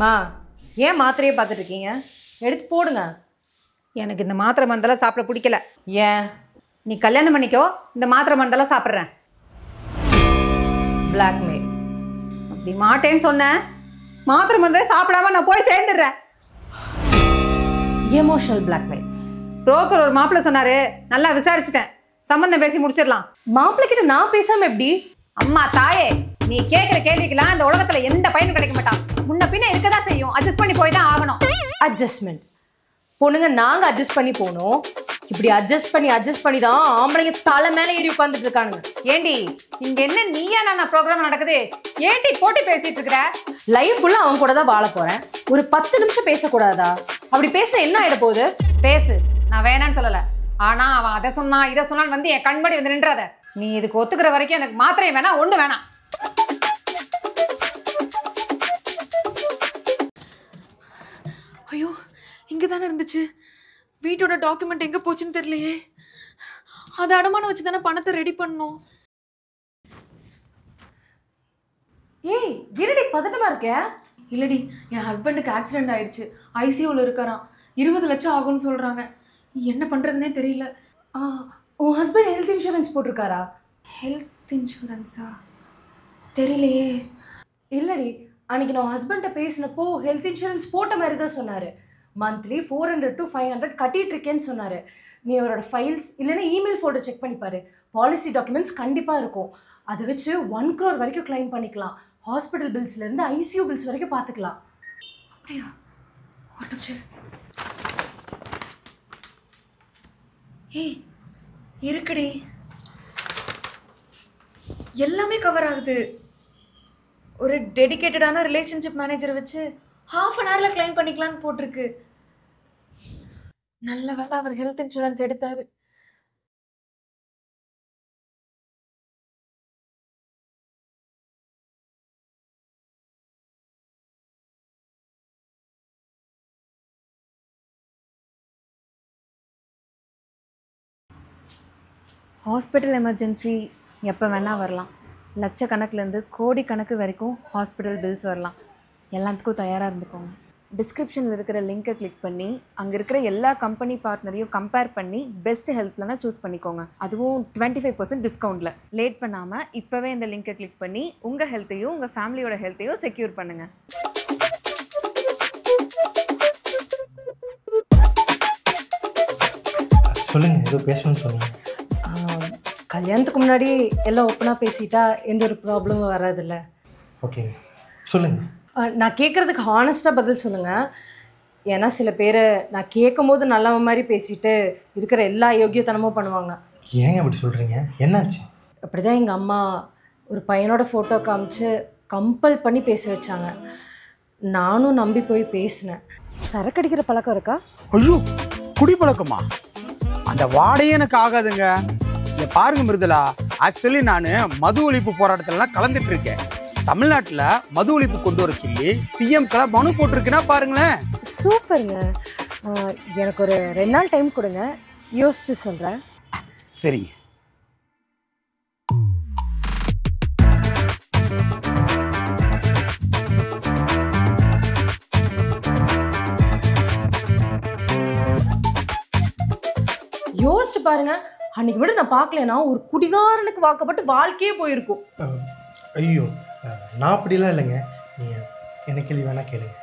மா ஏன் மாத்திரையே பார்த்துட்டு இருக்கீங்க? எடுத்து போடுங்க. எனக்கு இந்த மாத்திரை மருந்தெல்லாம் சாப்பிட பிடிக்கல. ஏன்? நீ கல்யாணம் பண்ணிக்கோ, இந்த மாத்திரை மருந்தெல்லாம் சாப்பிட்றேன். பிளாக்மெயில். அப்படி மாட்டேன்னு சொன்னேன். மாத்திரை மருந்தே சாப்பிடாம நான் போய் சேர்ந்துடுறேன். Emotional blackmail. புரோக்கர் ஒரு மாப்பிள்ளை சொன்னாரு, நல்லா விசாரிச்சுட்டேன், சம்பந்தம் பேசி முடிச்சிடலாம். மாப்பிள்ளை கிட்ட நான் பேசாம எப்படி? அம்மா தாயே, நீ கேட்குற கேள்விக்கெல்லாம் இந்த உலகத்துல எந்த பயனும் கிடைக்க மாட்டான். முன்ன பின்ன இருக்கதான் செய்யும், அட்ஜஸ்ட் பண்ணி போய் தான் ஆகணும். அட்ஜஸ்ட்மெண்ட் பொண்ணுங்க நாங்க அட்ஜஸ்ட் பண்ணி போனோம். இப்படி அட்ஜஸ்ட் பண்ணி தான் ஆம்பளைங்க தலை மேல ஏறி உட்கார்ந்துட்டு இருக்கானுங்க. ஏண்டி இங்க என்ன நீயா நான் ப்ரோக்ராம் நடக்குது? ஏண்டி போட்டு பேசிட்டு இருக்கிற? லைஃப் ஃபுல்லா அவன் கூட தான் வாழ போறேன். ஒரு 10 நிமிஷம் பேசக்கூடாதா? அப்படி பேசினா என்ன ஆயிட போகுது? பேசு, நான் வேணான்னு சொல்லல. ஆனா அவன் அதை சொன்னா இதை சொன்னான்னு வந்து என் கண்படி வந்து நின்றாத. நீ இதுக்கு ஒத்துக்கிற வரைக்கும் எனக்கு மாத்திரை வேணாம், ஒண்ணு வேணாம். ஐயோ, இங்கே தானே இருந்துச்சு. வீட்டோட டாக்குமெண்ட் எங்கே போச்சுன்னு தெரியலையே. அதை அடமானம் வச்சு தானே பணத்தை ரெடி பண்ணணும். ஏய் என்னடி பதட்டமா இருக்க? இல்லடி, என் ஹஸ்பண்டுக்கு ஆக்சிடென்ட் ஆயிடுச்சு, ஐசியூவில் இருக்காராம். 20 லட்சம் ஆகும்னு சொல்கிறாங்க. என்ன பண்ணுறதுனே தெரியல. உன் ஹஸ்பண்ட் ஹெல்த் இன்சூரன்ஸ் போட்டிருக்காரா? ஹெல்த் இன்சூரன்ஸா? தெரியலையே. இல்லடி, அன்னைக்கு நான் ஹஸ்பண்ட பேசினப்போ ஹெல்த் இன்சூரன்ஸ் போட்ட மாதிரி தான் சொன்னார். மந்த்லி 400 to 500 கட்டிட்டு இருக்கேன்னு சொன்னார். நீ அவரோட ஃபைல்ஸ் இல்லைன்னா இமெயில் ஃபோல்டர் செக் பண்ணிப்பாரு. பாலிசி டாக்குமெண்ட்ஸ் கண்டிப்பாக இருக்கும். அதை வச்சு 1 crore வரைக்கும் கிளைம் பண்ணிக்கலாம். ஹாஸ்பிட்டல் பில்ஸ்லேருந்து ஐசியூ பில்ஸ் வரைக்கும் பார்த்துக்கலாம். அப்படியா? ஒரு நிமிஷம். ஏய் இருக்குடி, எல்லாமே கவர் ஆகுது. ஒரு டெடிகேட்டடான ரிலேஷன்ஷிப் மேனேஜரை வச்சு ½ an hourல கிளைம் பண்ணிக்கலான்னு போட்டிருக்கு. நல்ல வேலை அவர் ஹெல்த் இன்சூரன்ஸ் எடுத்தாரு. ஹாஸ்பிட்டல் எமர்ஜென்சி எப்போ வேணால் வரலாம். லட்சக்கணக்கிலேருந்து கோடிக்கணக்கு வரைக்கும் ஹாஸ்பிட்டல் பில்ஸ் வரலாம். எல்லாத்துக்கும் தயாராக இருந்துக்கோங்க. டிஸ்கிரிப்ஷனில் இருக்கிற லிங்க்கை கிளிக் பண்ணி அங்கே இருக்கிற எல்லா கம்பெனி பார்ட்னரையும் கம்பேர் பண்ணி பெஸ்ட் ஹெல்த் பிளானை சூஸ் பண்ணிக்கோங்க. அதுவும் 25% டிஸ்கவுண்ட்டில். லேட் பண்ணாமல் இப்போவே இந்த லிங்க்கை கிளிக் பண்ணி உங்கள் ஹெல்த்தையும் உங்கள் ஃபேமிலியோட ஹெல்த்தையும் செக்யூர் பண்ணுங்கள். சொல்லுங்கள், ஏதோ பேசணும்னு சொல்லுங்கள். கல்யாணத்துக்கு முன்னாடி எல்லாம் ஓப்பனாக பேசிட்டா எந்த ஒரு ப்ராப்ளமும் வராதில்ல. ஓகேங்க, சொல்லுங்கள். நான் கேட்குறதுக்கு ஹானஸ்ட்டாக பதில் சொல்லுங்கள். ஏன்னா சில பேர் நான் கேட்கும் போது நல்லவ மாதிரி பேசிட்டு இருக்கிற எல்லா யோக்கியத்தனமும் பண்ணுவாங்க. ஏங்க அப்படி சொல்கிறீங்க? என்னாச்சு? அப்படி தான் எங்கள் அம்மா ஒரு பையனோட ஃபோட்டோ காமிச்சு கம்பல் பண்ணி பேச வச்சாங்க. நானும் நம்பி போய் பேசினேன். சரக்கு அடிக்கிற பழக்கம் இருக்கா? ஐயோ, குடிப்பழக்கமா? அந்த வாடையே எனக்கு ஆகாதுங்க. இங்க பாருங்க மிருதுலா, ஆக்சுவலி நான் மது ஒழிப்பு போராட்டத்திலலாம் கலந்துட்டு இருக்கேன். தமிழ்நாட்டில் மது ஒழிப்பு கொண்டு வர சொல்லி சிஎம்க்கெல்லாம் மனு போட்டிருக்குன்னா பாருங்களேன். சூப்பருங்க. எனக்கு ஒரு 2 நாள் டைம் கொடுங்க, யோசிச்சு சொல்கிறேன். சரிங்க. யோசிச்சு பாருங்க, அன்னைக்கு விட நான் பார்க்கலனா ஒரு குடிகாரனுக்கு வாக்கப்பட்டு வாழ்க்கையே போயிருக்கும். ஐயோ, நான் அப்படிலாம் இல்லைங்க. நீங்கள் என்ன கேள்வி வேணால் கேளுங்க.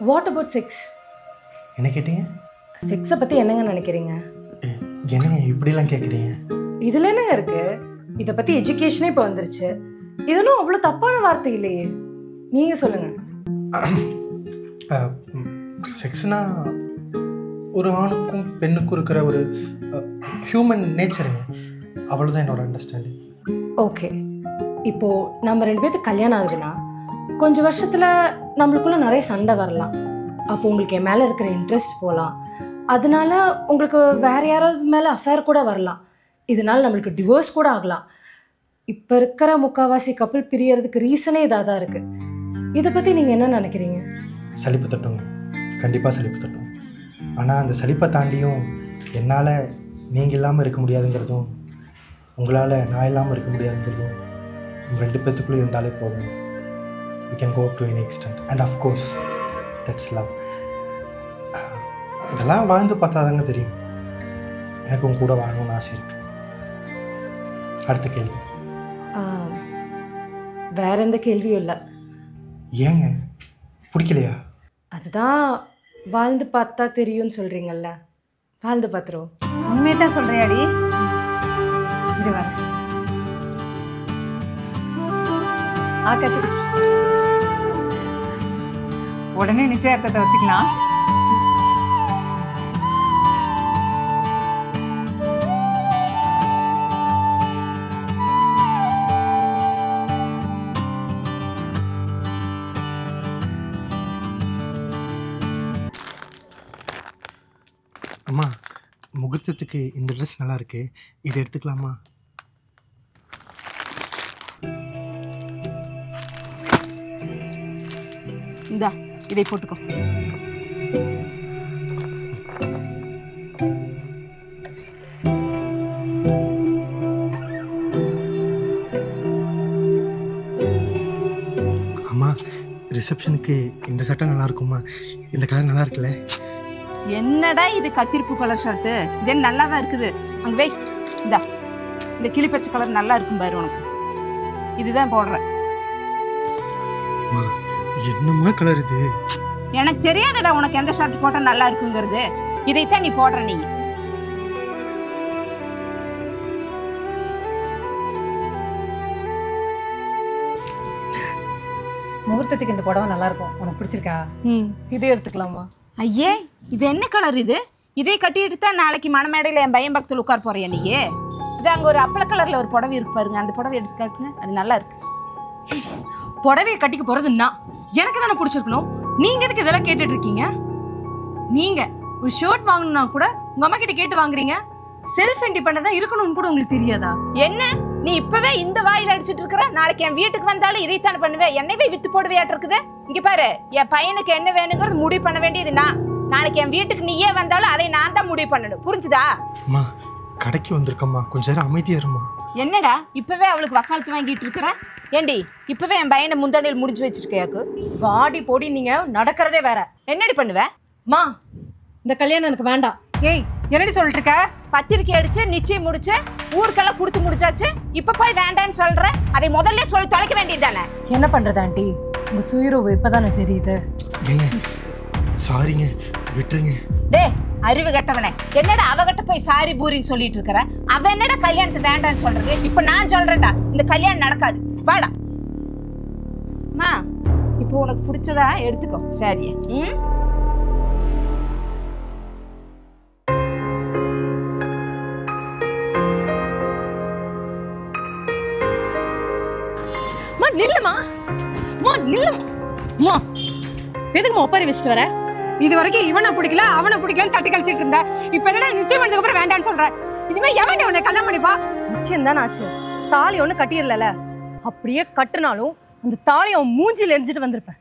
What about sex? என்ன கேட்டீங்க? செக்ஸை பற்றி என்னங்க நினைக்கிறீங்க? என்னங்க இப்படிலாம் கேட்குறீங்க? இதில் என்னங்க இருக்குது? இதை பற்றி எஜுகேஷனே இப்போ வந்துருச்சு. இதெல்லாம் அவ்வளோ தப்பான வார்த்தை இல்லையே. நீங்கள் சொல்லுங்கள். செக்ஸ்னா ஒரு ஆணுக்கும் பெண்ணுக்கும் இருக்கிற ஒரு ஹியூமன் நேச்சருங்க. அவ்வளோதான் என்னோட அண்டர்ஸ்டாண்டிங். ஓகே, இப்போது நம்ம 2 பேர்த்துக்கு கல்யாணம் ஆகுதுன்னா கொஞ்சம் வருஷத்தில் நம்மளுக்குள்ளே நிறைய சண்டை வரலாம். அப்போ உங்களுக்கு என் மேலே இருக்கிற இன்ட்ரெஸ்ட் போகலாம். அதனால உங்களுக்கு வேறு யாராவது மேலே அஃபேர் கூட வரலாம். இதனால் நம்மளுக்கு டிவோர்ஸ் கூட ஆகலாம். இப்போ இருக்கிற முக்கால்வாசி கப்பல் பிரியறதுக்கு ரீசனே இதாக தான் இருக்குது. இதை பற்றி நீங்கள் என்ன நினைக்கிறீங்க? சலிப்பு தட்டுங்க, கண்டிப்பாக சலிப்பு தட்டும். ஆனால் அந்த சலிப்பை தாண்டியும் என்னால் நீங்கள் இல்லாமல் இருக்க முடியாதுங்கிறதும் உங்களால் நான் இல்லாமல் இருக்க முடியாதுங்கிறதும் நம்ம 2 பேத்துக்குள்ளே இருந்தாலே போதுங்க. We can go up to any extent. And of course, that's love. இதெல்லாம் வாழ்ந்து பார்த்தா தாங்க தெரியும். எனக்கு உங்க கூட வாழணும்னு ஆசை இருக்கு. அடுத்த கேள்வி. வேற எந்த கேள்வியும் இல்லை. ஏங்க பிடிக்கலையா? அதுதான் வாழ்ந்து பார்த்தா தெரியும்னு சொல்கிறீங்கல்ல, வாழ்ந்து பார்த்துருவோம். உண்மையை தான் சொல்றியாடி? இது வர உடனே நிச்சயார்த்தத்தை வச்சுக்கலாம். அம்மா, முகூர்த்தத்துக்கு இந்த ட்ரெஸ் நல்லா இருக்கு, இதை எடுத்துக்கலாமா? இந்தா இதை போட்டுக்கோ. அம்மா, ரிசப்ஷனுக்கு இந்த சட்டை நல்லா இருக்குமா? இந்த கலர் நல்லா இருக்குல்ல? என்னடா இது கத்திரிப்பு கலர் ஷர்ட்டு, இதே நல்லாவா இருக்குது. அங்கே வை. இந்தா இந்த கிளிப்பச்சை கலர் நல்லா இருக்கும் பாரு உனக்கு. இதுதான் போடுறேன். என்னம்மா கலர் இது? எனக்கு தெரியாதடா உனக்கு எந்த ஷர்ட் போட்டா நல்லா இருக்குங்கிறது. இதைத்தான் நீ போடுற. நீ முகூர்த்தத்துக்கு இந்த புடவை நல்லா இருக்கும். உனக்கு பிடிச்சிருக்கா? இதே எடுத்துக்கலாமா? ஐயே, இது என்ன கலர் இது? இதே கட்டிட்டு தான் நாளைக்கு மணமேடையில் என் பையன் பக்கத்தில் உட்கார போறியா நீ? இது அங்கே ஒரு அப்பள கலரில் ஒரு புடவை இருக்கு பாருங்க, அந்த புடவை எடுத்து காட்டுங்க. அது நல்லா இருக்கு. புடவையை கட்டிக்க போறதுன்னா எனக்கு தானே பிடிச்சிருக்கணும். நீங்க எதுக்கு இதெல்லாம் கேட்டுட்டு இருக்கீங்க? நீங்க ஒரு ஷர்ட் வாங்கணும்னா கூட உங்க அம்மா கிட்ட கேட்டு வாங்குறீங்க. செல்ஃப் இண்டிபெண்டா இருக்கணும்னு கூட உங்களுக்கு தெரியாதா? என்ன நீ இப்பவே இந்த வாயில் அடிச்சுட்டு இருக்கிற? நாளைக்கு என் வீட்டுக்கு வந்தாலும் இதைத்தானே பண்ணுவேன். என்னவே வித்து போடுவியாட்டு இருக்குது. இங்க பாரு, என் பையனுக்கு என்ன வேணுங்கிறது முடிவு பண்ண வேண்டியது நான். நாளைக்கு என் வீட்டுக்கு நீயே வந்தாலும் அதை நான் தான் முடிவு பண்ணணும். புரிஞ்சுதா? அம்மா, கடைக்கு வந்திருக்கம்மா, கொஞ்ச நேரம் அமைதியா இருமா. என்னடா இப்பவே அவளுக்கு வக்காலத்து வாங்கிட்டு இருக்கிற? ஏண்டி இப்பவே என் பையனை முந்தாண்டியில் முடிஞ்சு வச்சிருக்கையாக்கு? வாடி போடி, நீங்க நடக்கிறதே வேற. என்னடி பண்ணுவ? மா, இந்த கல்யாணம் எனக்கு வேண்டாம். ஏய், என்னடி சொல்லிட்டு இருக்க? பத்திரிக்கை அடிச்சு நிச்சயம் முடிச்சு ஊருக்கெல்லாம் கொடுத்து முடிச்சாச்சு. இப்ப போய் வேண்டான்னு சொல்ற. அதை முதல்ல சொல்லி தொலைக்க வேண்டியது தானே. என்ன பண்றது ஆண்டி, உங்க சுயரூபம் இப்பதானே தெரியுது. ஏங்க சாரிங்க, விட்டுருங்க. டே அறிவு கட்டவனே, என்னடா அவகிட்ட போய் சாரி பூரின்னு சொல்லிட்டு இருக்கிற? அவ என்னடா கல்யாணத்தை வேண்டான்னு சொல்றது? இப்ப நான் சொல்றேன்டா, இந்த கல்யாணம் நடக்காது. வாடா மா, இப்போ உனக்கு பிடிச்சதா எடுத்துக்கோ. சரியா? நில்லுமா, நில்லுமா. எதுக்குமா ஒப்பாரி வச்சுட்டு வர? இது வரைக்கும் இவனை பிடிக்கல அவனை பிடிக்கலன்னு தட்டி கழிச்சிட்டு இருந்த. இப்ப என்னடா நிச்சயம் பண்ணதுக்கு அப்புறம் வேண்டான்னு சொல்ற? இனிமே எவன்டி உன்னை கல்யாணம் பண்ணிப்பா? நிச்சயம் தானே ஆச்சு. தாலி ஒண்ணு கட்டிடல. அப்படியே கட்டுனாலும் அந்த தாலி அவன் மூஞ்சில எரிஞ்சிட்டு வந்திருப்பேன்.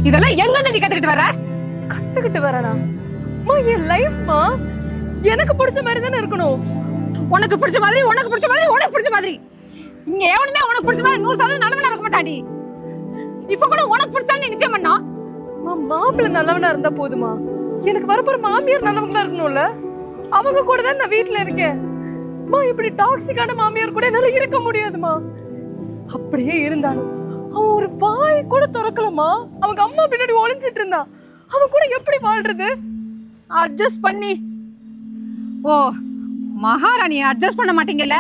இதெல்லாம் எங்க நீ கத்துக்கிட்டு வர? கத்துக்கிட்டு வரனா? என் லைஃப்மா எனக்கு பிடிச்ச மாதிரி தானே இருக்கணும். உனக்கு பிடிச்ச மாதிரி உனக்கு பிடிச்ச மாதிரி உனக்கு பிடிச்ச மாதிரி. இங்க எவனுமே உனக்கு பிடிச்ச மாதிரி 100% நல்லவனா இருக்க மாட்டாடி. இப்ப கூட உனக்கு பிடிச்சா நீ நிச்சயம் பண்ணா? மாப்பிள்ளை நல்லவனா இருந்தா போதுமா? எனக்கு வரப்போற மாமியார் நல்லவங்களா இருக்கணும்ல. அவங்க கூட தான் நான் வீட்டுல இருக்கேன். இப்படி டாக்ஸிக்கான மாமியார் கூட என்னால இருக்க முடியாதுமா. அப்படியே இருந்தாலும் அவன் ஒரு வாய் கூட திறக்கலமா. அவங்க அம்மா பின்னாடி ஒளிஞ்சிட்டு இருந்தான். அவன் கூட எப்படி வாழ்றது? அட்ஜஸ்ட் பண்ணி. ஓ, மகாராணி அட்ஜஸ்ட் பண்ண மாட்டீங்கல்ல?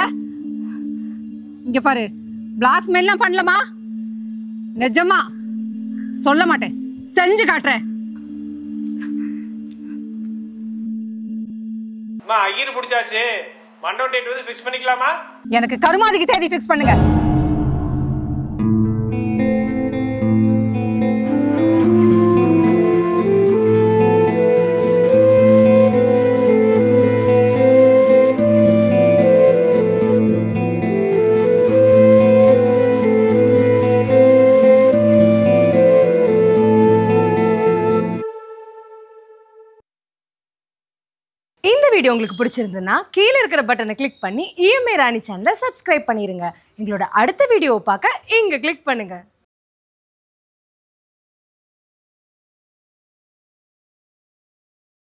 இங்க பாரு, பிளாக்மெயில்லாம் பண்ணலமா? நிஜமா சொல்ல மாட்டேன், செஞ்சு காட்டுறேன். ஐயர் பிடிச்சாச்சு. மண்டபம் டேட் வந்து ஃபிக்ஸ் பண்ணிக்கலாமா? எனக்கு கருமாதிக்கு தேதி ஃபிக்ஸ் பண்ணுங்க. இந்த வீடியோ உங்களுக்கு பிடிச்சிருந்ததுன்னா கீழே இருக்கிற பட்டனை கிளிக் பண்ணி இஎம்ஐ ராணி சேனலை சப்ஸ்கிரைப் பண்ணிடுங்க. எங்களோட அடுத்த வீடியோவை பார்க்க இங்கே கிளிக் பண்ணுங்கள்.